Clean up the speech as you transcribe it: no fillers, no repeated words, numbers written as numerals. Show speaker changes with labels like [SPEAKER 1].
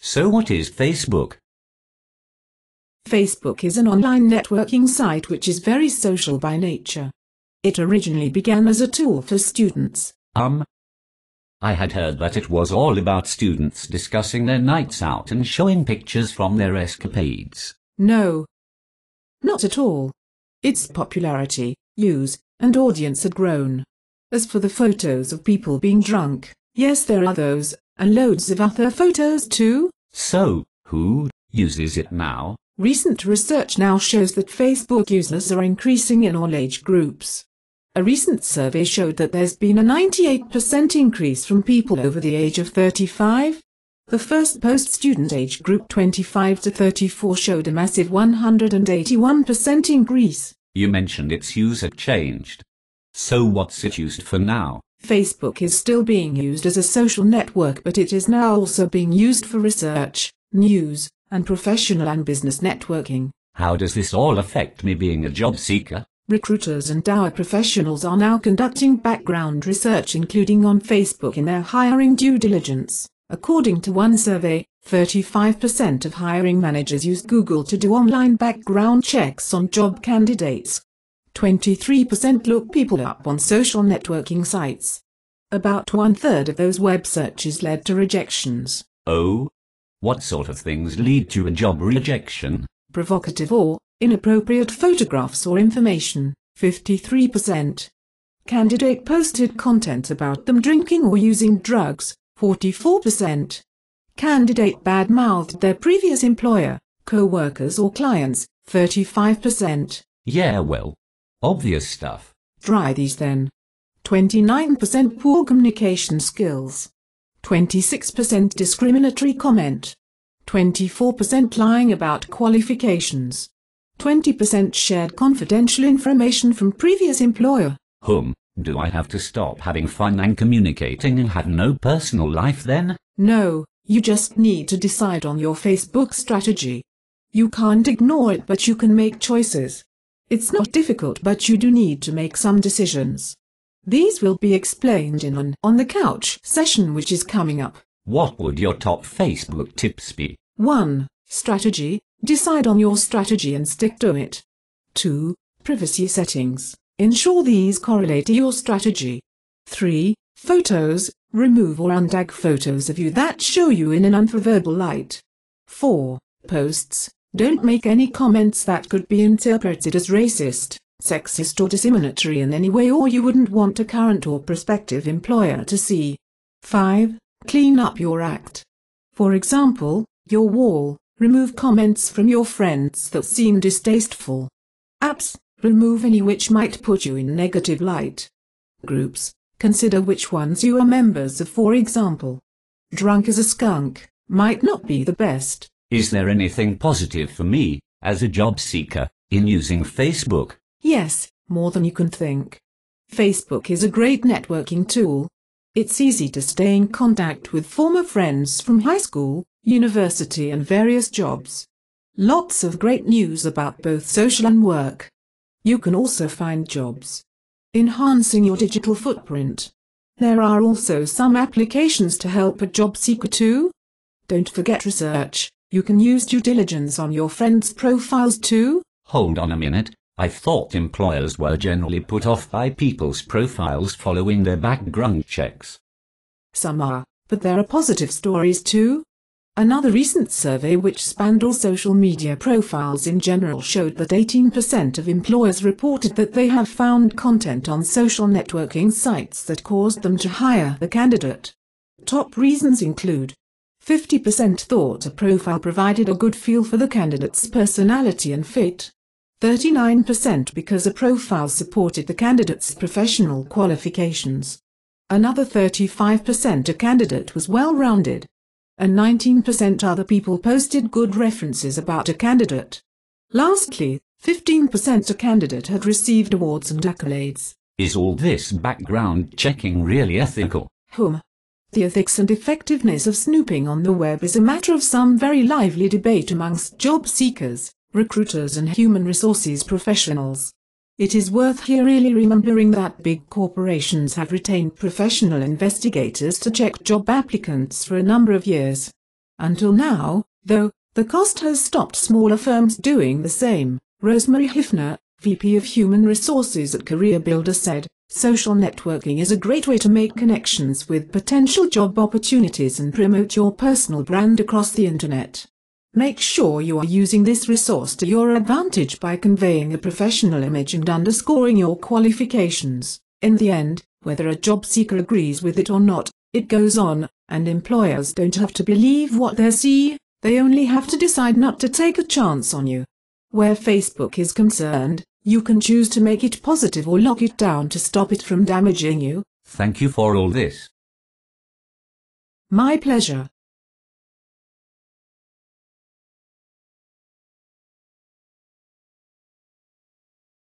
[SPEAKER 1] So what is Facebook?
[SPEAKER 2] Facebook is an online networking site which is very social by nature. It originally began as a tool for students.
[SPEAKER 1] I had heard that it was all about students discussing their nights out and showing pictures from their escapades.
[SPEAKER 2] No. Not at all. Its popularity, use, and audience had grown. As for the photos of people being drunk, yes, there are those, and loads of other photos too.
[SPEAKER 1] So, who uses it now?
[SPEAKER 2] Recent research now shows that Facebook users are increasing in all age groups. A recent survey showed that there's been a 98% increase from people over the age of 35. The first post-student age group 25 to 34 showed a massive 181% increase.
[SPEAKER 1] You mentioned its use had changed. So what's it used for now?
[SPEAKER 2] Facebook is still being used as a social network, but it is now also being used for research, news, and professional and business networking.
[SPEAKER 1] How does this all affect me being a job seeker?
[SPEAKER 2] Recruiters and our professionals are now conducting background research including on Facebook in their hiring due diligence. According to one survey, 35% of hiring managers use Google to do online background checks on job candidates. 23% look people up on social networking sites. About 1/3 of those web searches led to rejections.
[SPEAKER 1] Oh? What sort of things lead to a job rejection?
[SPEAKER 2] Provocative or inappropriate photographs or information, 53%. Candidate posted content about them drinking or using drugs, 44%. Candidate bad-mouthed their previous employer, co-workers or clients, 35%.
[SPEAKER 1] Yeah, well, obvious stuff.
[SPEAKER 2] Try these then. 29% poor communication skills. 26% discriminatory comment. 24% lying about qualifications. 20% shared confidential information from previous employer.
[SPEAKER 1] Do I have to stop having fun and communicating and have no personal life then?
[SPEAKER 2] No, you just need to decide on your Facebook strategy. You can't ignore it, but you can make choices. It's not difficult, but you do need to make some decisions. These will be explained in an On the Couch session which is coming up.
[SPEAKER 1] What would your top Facebook tips be?
[SPEAKER 2] 1. Strategy. Decide on your strategy and stick to it. 2. Privacy settings. Ensure these correlate to your strategy. 3. Photos. Remove or untag photos of you that show you in an unfavorable light. 4. Posts. Don't make any comments that could be interpreted as racist, sexist or discriminatory in any way or you wouldn't want a current or prospective employer to see. 5. Clean up your act. For example, your wall. Remove comments from your friends that seem distasteful. Apps. Remove any which might put you in negative light. Groups. Consider which ones you are members of. For example, drunk as a skunk might not be the best.
[SPEAKER 1] Is there anything positive for me, as a job seeker, in using Facebook?
[SPEAKER 2] Yes, more than you can think. Facebook is a great networking tool. It's easy to stay in contact with former friends from high school, university and various jobs. Lots of great news about both social and work. You can also find jobs. Enhancing your digital footprint. There are also some applications to help a job seeker too. Don't forget research. You can use due diligence on your friends' profiles too.
[SPEAKER 1] Hold on a minute. I thought employers were generally put off by people's profiles following their background checks.
[SPEAKER 2] Some are, but there are positive stories too. Another recent survey which spanned all social media profiles in general showed that 18% of employers reported that they have found content on social networking sites that caused them to hire the candidate. Top reasons include 50% thought a profile provided a good feel for the candidate's personality and fit. 39% because a profile supported the candidate's professional qualifications. Another 35% a candidate was well-rounded. And 19% other people posted good references about a candidate. Lastly, 15% a candidate had received awards and accolades.
[SPEAKER 1] Is all this background checking really ethical?
[SPEAKER 2] The ethics and effectiveness of snooping on the web is a matter of some very lively debate amongst job seekers, recruiters and human resources professionals. It is worth here really remembering that big corporations have retained professional investigators to check job applicants for a number of years. Until now, though, the cost has stopped smaller firms doing the same. Rosemary Hiffner, VP of Human Resources at Career Builder, said, "Social networking is a great way to make connections with potential job opportunities and promote your personal brand across the internet. Make sure you are using this resource to your advantage by conveying a professional image and underscoring your qualifications. In the end, whether a job seeker agrees with it or not, it goes on, and employers don't have to believe what they see, they only have to decide not to take a chance on you. Where Facebook is concerned, you can choose to make it positive or lock it down to stop it from damaging you."
[SPEAKER 1] Thank you for all this.
[SPEAKER 2] My pleasure.